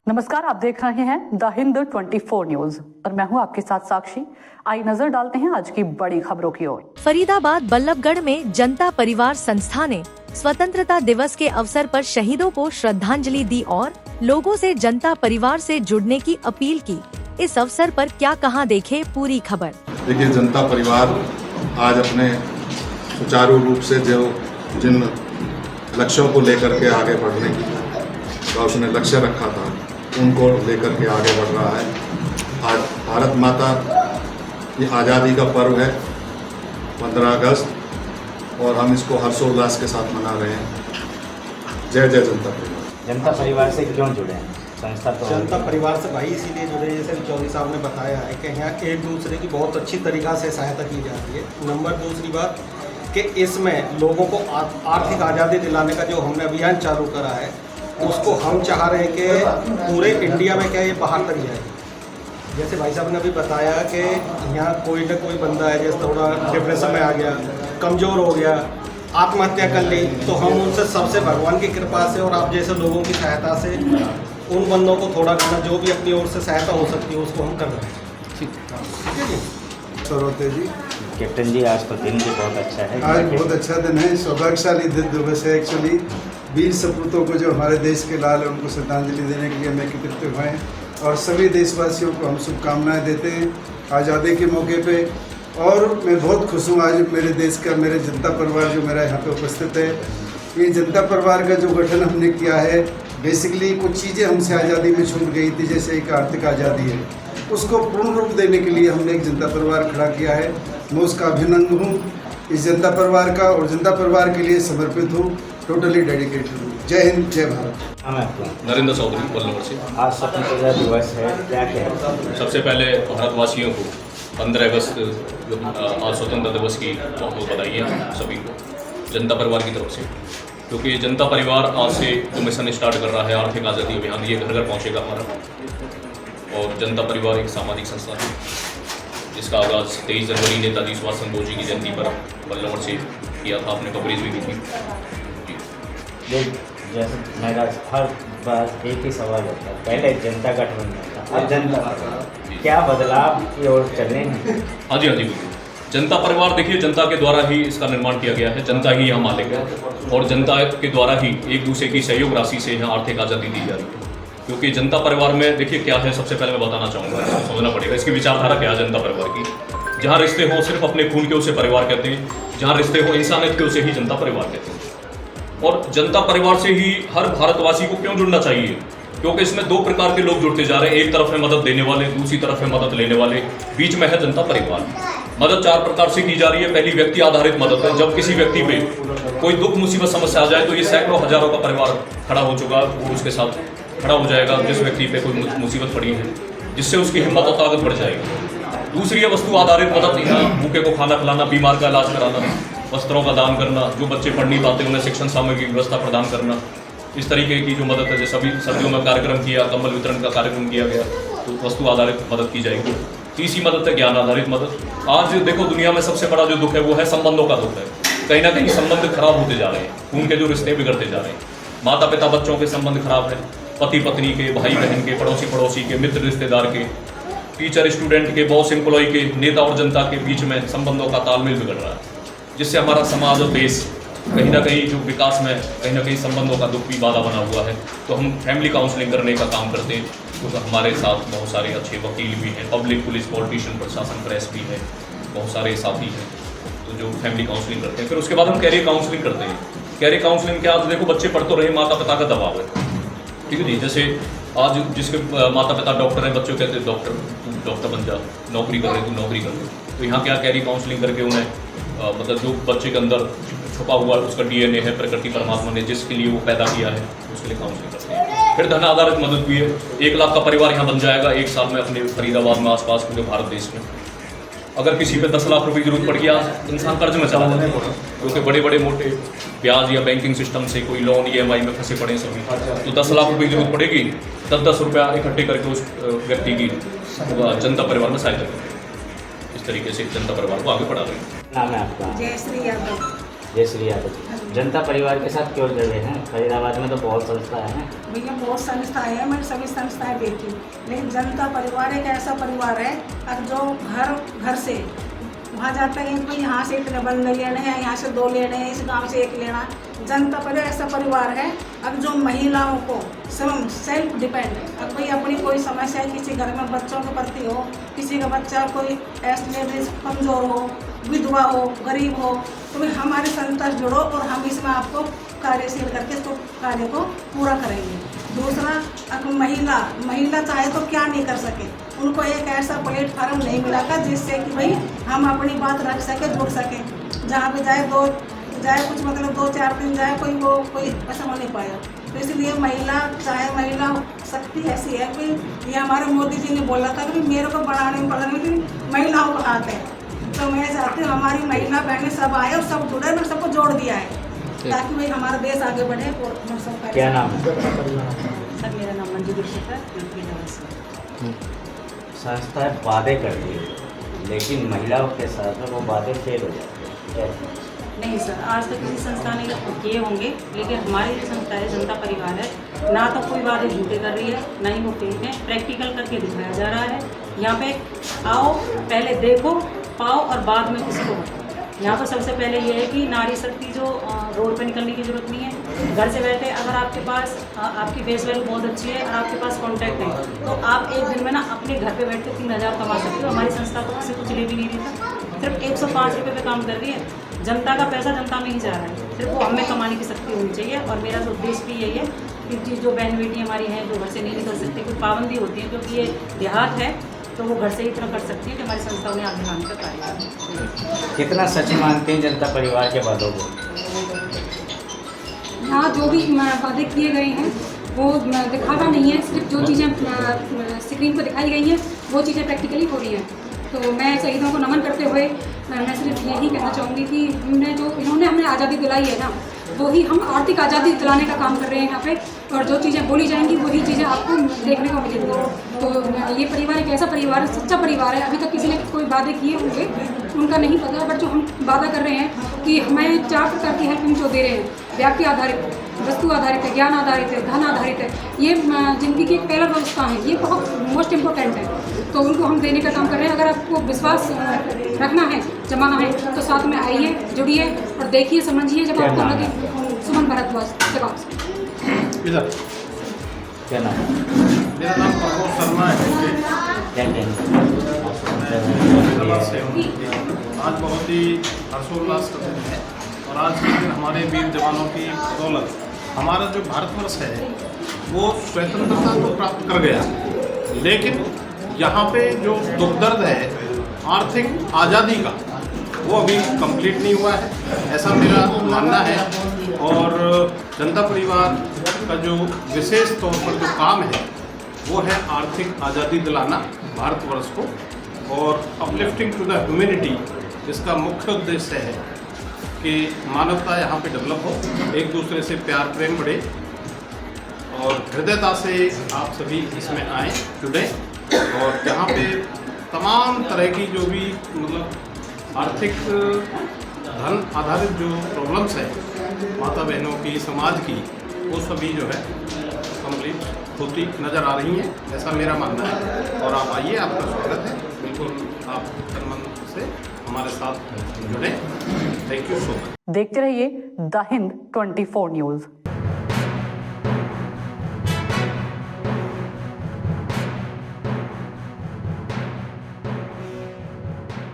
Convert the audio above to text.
नमस्कार, आप देख रहे हैं द हिंद 24 न्यूज और मैं हूं आपके साथ साक्षी। आइए नजर डालते हैं आज की बड़ी खबरों की ओर। फरीदाबाद बल्लभगढ़ में जनता परिवार संस्था ने स्वतंत्रता दिवस के अवसर पर शहीदों को श्रद्धांजलि दी और लोगों से जनता परिवार से जुड़ने की अपील की। इस अवसर पर क्या कहा, देखें पूरी खबर। देखिए, जनता परिवार आज अपने सुचारू रूप से जो जिन लक्ष्यों को लेकर के आगे बढ़ने की तो उसने लक्ष्य रखा था, उनको लेकर के आगे बढ़ रहा है। आज भारत माता की आज़ादी का पर्व है 15 अगस्त और हम इसको हर्षोल्लास के साथ मना रहे हैं। जय जय जनता परिवार। जनता परिवार से क्यों जुड़े हैं? संस्था तो जनता परिवार से भाई इसीलिए जुड़े, जैसे चौधरी साहब ने बताया है कि यहाँ एक दूसरे की बहुत अच्छी तरीक़ा से सहायता की जाती है। नंबर दूसरी बात कि इसमें लोगों को आर्थिक आज़ादी दिलाने का जो हमने अभियान चालू करा है, उसको हम चाह रहे हैं कि पूरे इंडिया में क्या ये बाहर तक जाए। जैसे भाई साहब ने अभी बताया कि यहाँ कोई ना कोई बंदा है जैसे थोड़ा डिप्रेशन में आ गया, कमज़ोर हो गया, आत्महत्या कर ली, तो हम उनसे सबसे भगवान की कृपा से और आप जैसे लोगों की सहायता से उन बंदों को थोड़ा करना, जो भी अपनी ओर से सहायता हो सकती है उसको हम कर रहे हैं। ठीक है जी। सरोते जी, कैप्टन जी, आज का दिन भी बहुत अच्छा है। आज बहुत अच्छा दिन है, सौभाग्यशाली दिन दिवस है। एक्चुअली वीर सपूतों को जो हमारे देश के लाल है, उनको श्रद्धांजलि देने के लिए हम एकत्रित हुए हैं और सभी देशवासियों को हम शुभकामनाएं देते हैं आज़ादी के मौके पे। और मैं बहुत खुश हूँ आज मेरे देश का, मेरे जनता परिवार जो मेरा यहाँ पे उपस्थित है। ये जनता परिवार का जो गठन हमने किया है, बेसिकली कुछ चीज़ें हमसे आज़ादी में छूट गई थी, जैसे एक आर्थिक आज़ादी है, उसको पूर्ण रूप देने के लिए हमने एक जनता परिवार खड़ा किया है। मैं उसका अभिनंदन हूँ इस जनता परिवार का और जनता परिवार के लिए समर्पित हूँ, टोटली डेडिकेटेड हूँ। जय हिंद, जय भारत। हम आपको नरेंद्र चौधरी बल्लभगढ़ से। आज स्वतंत्रता दिवस है, क्या कहना? सबसे पहले भारतवासियों को 15 अगस्त आज स्वतंत्रता दिवस की बहुत बहुत बधाई है सभी को जनता परिवार की तरफ से, क्योंकि जनता परिवार आज से जो मिशन स्टार्ट कर रहा है आर्थिक आज़ादी अभियान, ये घर घर पहुँचेगा हमारा। और जनता परिवार एक सामाजिक संस्था है जिसका आगाज़ 23 जनवरी नेताजी सुभाष चंद्र बोस जी की जयंती पर बल्लभगढ़ से किया था। आपने कवरेज भी की थी। जैसे मेरा हर बार एक ही सवाल होता है, पहले जनता गठबंधन था, अब जनता, क्या बदलाव की ओर चले हैं? हाँ जी बिल्कुल। जनता परिवार देखिए, जनता के द्वारा ही इसका निर्माण किया गया है, जनता ही यहाँ मालिक है और जनता के द्वारा ही एक दूसरे की सहयोग राशि से यहाँ आर्थिक आज़ादी दी जा रही है। क्योंकि जनता परिवार में देखिए क्या है, सबसे पहले मैं बताना चाहूँगा, समझना पड़ेगा इसकी विचारधारा क्या है जनता परिवार की। जहाँ रिश्ते हों सिर्फ अपने खून के, उसे परिवार कहते हैं। जहाँ रिश्ते हो इंसानियत के, उसे ही जनता परिवार कहते हैं। और जनता परिवार से ही हर भारतवासी को क्यों जुड़ना चाहिए? क्योंकि इसमें दो प्रकार के लोग जुड़ते जा रहे हैं। एक तरफ है मदद देने वाले, दूसरी तरफ है मदद लेने वाले, बीच में है जनता परिवार। मदद 4 प्रकार से की जा रही है। पहली व्यक्ति आधारित मदद है। जब किसी व्यक्ति पे कोई दुख मुसीबत समस्या आ जाए तो ये सैकड़ों हजारों का परिवार खड़ा हो चुका, वो उसके साथ खड़ा हो जाएगा जिस व्यक्ति पे कोई मुसीबत पड़ी है, जिससे उसकी हिम्मत और ताकत बढ़ जाएगी। दूसरी है वस्तु आधारित मदद, भूखे को खाना खिलाना, बीमार का इलाज कराना, वस्त्रों का दान करना, जो बच्चे पढ़ नहीं पाते उन्हें शिक्षण सामग्री की व्यवस्था प्रदान करना। इस तरीके की जो मदद है, जैसे अभी सर्दियों में कार्यक्रम किया, कंबल वितरण का कार्यक्रम किया गया, तो वस्तु आधारित मदद की जाएगी। तीसरी मदद है ज्ञान आधारित मदद। आज देखो दुनिया में सबसे बड़ा जो दुख है वो है संबंधों का दुख है। कहीं ना कहीं संबंध खराब होते जा रहे हैं, खून के जो रिश्ते बिगड़ते जा रहे हैं। माता पिता बच्चों के संबंध खराब है, पति पत्नी के, भाई बहन के, पड़ोसी के, मित्र रिश्तेदार के, टीचर स्टूडेंट के, बॉस एम्प्लॉय के, नेता और जनता के बीच में संबंधों का तालमेल बिगड़ रहा है, जिससे हमारा समाज और देश कहीं ना कहीं जो विकास में कहीं ना कहीं संबंधों का दुख भी बाधा बना हुआ है। तो हम फैमिली काउंसलिंग करने का काम करते हैं। तो हमारे साथ बहुत सारे अच्छे वकील भी हैं, पब्लिक, पुलिस, पॉलिटिशियन, प्रशासन, प्रेस भी है, बहुत सारे साथी हैं तो जो फैमिली काउंसलिंग करते हैं। फिर उसके बाद हम कैरियर काउंसलिंग करते हैं। कैरियर काउंसलिंग क्या, देखो बच्चे पढ़ तो रहे, माता पिता का दबाव है, ठीक है जी। जैसे आज जिसके माता पिता डॉक्टर हैं, बच्चों कहते हैं डॉक्टर बन जा, नौकरी कर रहे तू नौकरी कर ले। तो यहाँ क्या कैरियर काउंसलिंग करके उन्हें मतलब जो बच्चे के अंदर छुपा हुआ उसका DNA है, प्रकृति परमात्मा ने जिसके लिए वो पैदा किया है, उसके लिए काउंसलिंग करते हैं। फिर धन आधारित मदद भी है। 1 लाख का परिवार यहाँ बन जाएगा 1 साल में अपने फरीदाबाद में, आसपास पूरे भारत देश में। अगर किसी पे 10 लाख रुपए की जरूरत पड़ गया, इंसान कर्ज में चला जाता है, क्योंकि बड़े बड़े मोटे ब्याज या बैंकिंग सिस्टम से कोई लोन EMI में फंसे पड़े सभी। तो 10 लाख रुपए की जरूरत पड़ेगी, 10-10 रुपया इकट्ठे करके उस व्यक्ति की जनता परिवार में सहायता करें। इस तरीके से जनता परिवार को आगे बढ़ा रहे हैं। नाम है आपका? जयश्री यादव। जय श्री यादव जी। जनता परिवार के साथ क्यों जुड़े हैं? फरीदाबाद में तो बहुत संस्थाएं हैं। भैया बहुत संस्थाएं हैं, मैंने सभी संस्थाएं देखी, लेकिन जनता परिवार एक ऐसा परिवार है अब जो घर से वहाँ जाता है कि यहाँ से इतने बंदे लेने हैं, यहाँ से 2 लेने हैं, इस गांव से 1 लेना। जनता परिवार ऐसा परिवार है अब जो महिलाओं को सेल्फ डिपेंड, अब कोई अपनी कोई समस्या किसी घर में बच्चों के प्रति हो, किसी का बच्चा कोई ऐसे कमज़ोर हो, विधवा हो, गरीब हो, तो भाई हमारे संस्था से जुड़ो और हम इसमें आपको कार्यशील करके इसको कार्य को पूरा करेंगे। दूसरा, अब महिला चाहे तो क्या नहीं कर सके, उनको एक ऐसा प्लेटफार्म नहीं मिला था जिससे कि भाई हम अपनी बात रख सके, जुड़ सके। जहाँ पे जाए कुछ मतलब 2-4 दिन जाए कोई ऐसा हो नहीं पाया। तो इसलिए महिला शक्ति ऐसी है कि ये हमारे मोदी जी ने बोला था कि मेरे को बढ़ाने में पड़ने में महिलाओं का हाथ है। तो मैं चाहती हूँ हमारी महिला बहनें सब आए और सब जुड़े और सबको जोड़ दिया है ताकि भाई हमारा देश आगे बढ़े। और सब क्या नाम है? सर मेरा नाम मंजू दीक्षित है। संस्थाएं वादे करती है लेकिन महिलाओं के साथ में वो वादे फेल हो जाते हैं। नहीं सर, आज तक किसी संस्था ने किए होंगे, लेकिन हमारी जो संस्था है जनता परिवार है, ना तो कोई वादे झूठे कर रही है, ना ही वो फेक है, प्रैक्टिकल करके दिखाया जा रहा है। यहाँ पे आओ, पहले देखो, पाओ और बाद में किसी को बताओ। यहाँ पर सबसे पहले ये है कि नारी शक्ति जो रोड पे निकलने की ज़रूरत नहीं है। घर से बैठे अगर आपके पास आपकी फेस वैल्यू बहुत अच्छी है और आपके पास कॉन्टैक्ट है तो आप एक दिन में ना अपने घर पे बैठ के 3000 कमा सकते हो। हमारी संस्था तो किसी कुछ ले भी नहीं देता, सिर्फ 105 रुपये पे काम कर रही है। जनता का पैसा जनता में ही जा रहा है, सिर्फ वो हमें कमाने की शक्ति होनी चाहिए। और मेरा तो उद्देश्य भी यही है कि जो बहन बेटी हमारी हैं जो घर से नहीं निकल सकती, कोई पाबंदी होती है क्योंकि ये देहात है तो वो घर से ही इतना कर सकती है कि हमारी संस्था उन्हें आगे लाने का कार्य। कितना सच मानते हैं जनता परिवार के वादों को? हाँ, जो भी वादे किए गए हैं वो दिखावा नहीं है, सिर्फ जो चीज़ें स्क्रीन पर दिखाई गई हैं वो चीज़ें प्रैक्टिकली हो रही हैं। तो मैं शहीदों को नमन करते हुए मैं सिर्फ यही कहना चाहूँगी कि इन्होंने हमें आज़ादी दिलाई है ना, वही हम आर्थिक आज़ादी दिलाने का काम कर रहे हैं यहाँ पे। और जो चीज़ें बोली जाएंगी वही चीज़ें आपको देखने को मिलेंगी। तो ये परिवार एक ऐसा परिवार है, सच्चा परिवार है। अभी तक किसी ने कोई वादे किए होंगे उनका नहीं पता, बट जो हम वादा कर रहे हैं कि हमें 4 प्रकार की हेल्प हम जो दे रहे हैं, व्यक्ति आधारित, वस्तु आधारित है, ज्ञान आधारित है, धन आधारित है, ये ज़िंदगी की एक पहला व्यवस्था है, ये बहुत मोस्ट इम्पोर्टेंट है। तो उनको हम देने का काम कर रहे हैं। अगर आपको विश्वास रखना है, जमाना है, तो साथ में आइए, जुड़िए और देखिए, समझिए। जब आपको लगे सुमन भारद्वाज जवाब से क्या नाम है? मेरा नाम प्रमोद शर्मा है। क्या आज बहुत ही हर्षोल्लास का दिन है और आज के दिन हमारे वीर जवानों की बदौलत हमारा जो भारतवर्ष है वो स्वतंत्रता तो प्राप्त कर गया, लेकिन यहाँ पे जो दुख दर्द है आर्थिक आज़ादी का वो अभी कंप्लीट नहीं हुआ है, ऐसा मेरा मानना है। और जनता परिवार का जो विशेष तौर पर जो काम है वो है आर्थिक आज़ादी दिलाना भारतवर्ष को और अपलिफ्टिंग टू द ह्यूमैनिटी। इसका मुख्य उद्देश्य है कि मानवता यहाँ पे डेवलप हो, एक दूसरे से प्यार प्रेम बढ़े और हृदयता से आप सभी इसमें आएँ, जुड़ें और यहाँ पे तमाम तरह की जो भी मतलब आर्थिक धन आधारित जो प्रॉब्लम्स है माता बहनों की, समाज की, वो सभी जो है कंप्लीट होती नज़र आ रही हैं, ऐसा मेरा मानना है। और आप आइए, आपका स्वागत है, बिल्कुल आप तन मन से हमारे साथ जुड़ें। Thank you so much. देखते रहिए द हिंद 24 न्यूज़।